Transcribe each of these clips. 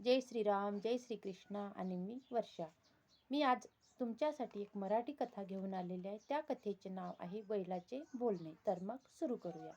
जय श्रीराम, जय श्रीकृष्ण आणि मी वर्षा. मी आज तुमच्यासाठी एक मराठी कथा घेऊन आलेली आहे. त्या कथेचे नाव आहे बैलाचे बोलणे. तर मग सुरू करूया.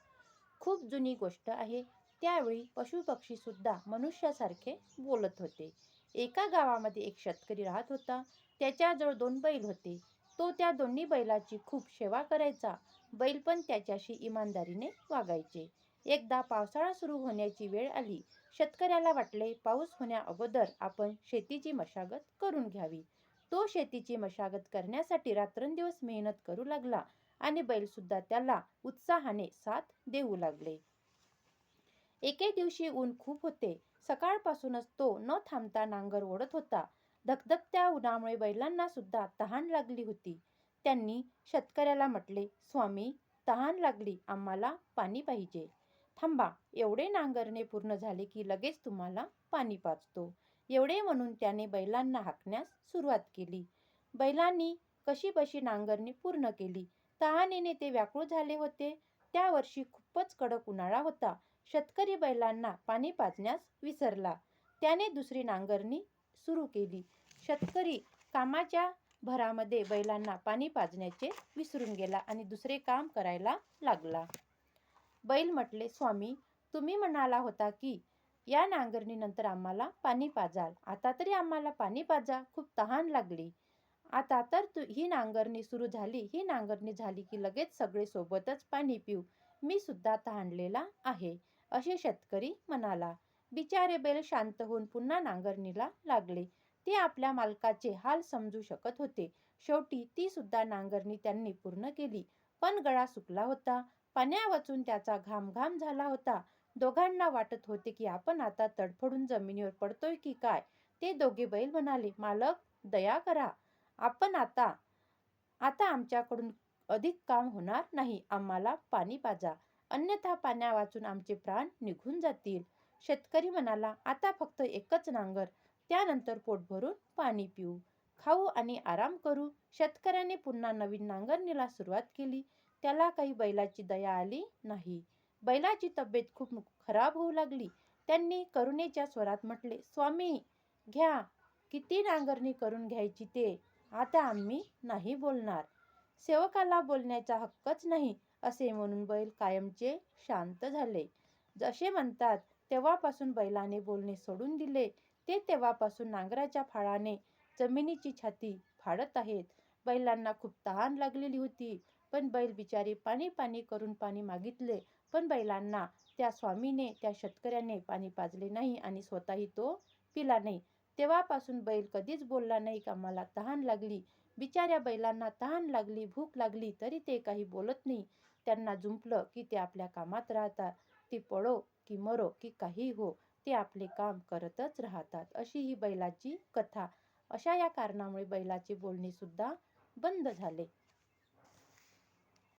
खूप जुनी गोष्ट आहे. त्यावेळी पशुपक्षी सुद्धा मनुष्यासारखे बोलत होते. एका गावामध्ये एक शेतकरी राहत होता. त्याच्याजवळ 2 बैल होते. तो त्या दोन्ही बैलाची खूप सेवा करायचा. बैल पण त्याच्याशी इमानदारीने वागायचे. एकदा पावसाळा सुरू होण्याची वेळ आली. शेतकऱ्याला वाटले पाऊस होण्या अगोदर आपण शेतीची मशागत करून घ्यावी. तो शेतीची मशागत करण्यासाठी रात्रंदिवस मेहनत करू लागला आणि बैलसुद्धा त्याला उत्साहाने साथ देऊ लागले. एके दिवशी ऊन खूप होते. सकाळपासूनच तो न थांबता नांगर ओढत होता. धगधगत्या उन्हामुळे बैलांना सुद्धा तहान लागली होती. त्यांनी शेतकऱ्याला म्हटले, स्वामी, तहान लागली, आम्हाला पाणी पाहिजे. थांबा, एवढे नांगरणे पूर्ण झाले की लगेच तुम्हाला पाणी पाजतो. एवढे म्हणून त्याने बैलांना हाकण्यास सुरुवात केली. बैलांनी कशीबशी नांगरणी पूर्ण केली. तहानेने ते व्याकुळ झाले होते. त्या वर्षी खूपच कडक उन्हाळा होता. शेतकरी बैलांना पाणी पाजण्यास विसरला. त्याने दुसरी नांगरणी सुरू केली. शेतकरी कामाच्या भरामध्ये बैलांना पाणी पाजण्याचे विसरून गेला आणि दुसरे काम करायला लागला. बैल म्हटले, स्वामी, तुम्ही म्हणाला होता की या नांगरणीनंतर आम्हाला पाणी पाजाल. आता तरी आम्हाला पाणी पाजा, खूप तहान लागली. आता तर ही नांगरणी सुरू झाली. ही नांगरणी झाली की लगेच सगळे सोबतच पाणी पिऊ. मी सुद्धा तहानलेला आहे, असे शेतकरी म्हणाला. बिचारे बैल शांत होऊन पुन्हा नांगरणीला लागले. ते आपल्या मालकाचे हाल समजू शकत होते. शेवटी ती सुद्धा नांगरणी त्यांनी पूर्ण केली. पण गळा सुकला होता. पाण्या वाचून त्याचा घाम घाम झाला होता. दोघांना वाटत होते की आपण आता तडफडून जमिनीवर पडतोय की काय. ते दोघे बैल म्हणाले, मालक, दया करा. आपण आता आता आमच्याकडून अधिक काम होणार नाही. आम्हाला पाणी पाजा, अन्यथा पाण्या वाचून आमचे प्राण निघून जातील. शेतकरी म्हणाला, आता फक्त एकच नांगर, त्यानंतर पोट भरून पाणी पिऊ, खाऊ आणि आराम करू. शेतकऱ्याने पुन्हा नवीन नांगरणीला सुरुवात केली. त्याला काही बैलाची दया आली नाही. बैलाची तब्येत खूप खराब होऊ लागली. त्यांनी करुणेच्या स्वरात म्हटले, स्वामी, घ्या, किती नांगरणी करून घ्यायची ते. आता आम्ही नाही बोलणार. सेवकाला बोलण्याचा हक्कच नाही, असे म्हणून बैल कायमचे शांत झाले. जसे म्हणतात तेव्हापासून बैलाने बोलणे सोडून दिले. ते तेव्हापासून नांगराच्या फाळाने जमिनीची छाती फाडत आहेत. बैलांना खूप तहान लागलेली होती. पण बैल बिचारे पाणी पाणी करून पाणी मागितले. पण बैलांना त्या स्वामीने, त्या शेतकऱ्याने पाणी पाजले नाही आणि स्वतःही तो पिला नाही. तेव्हापासून बैल कधीच बोलला नाही की आम्हाला तहान लागली. बिचाऱ्या बैलांना तहान लागली, भूक लागली तरी ते काही बोलत नाही. त्यांना जुंपलं की ते आपल्या कामात राहतात. ती पडो की मरो की काही हो, ते आपले काम करतच राहतात. अशी ही बैलाची कथा. अशा या कारणामुळे बैलाचे बोलणे सुद्धा बंद झाले.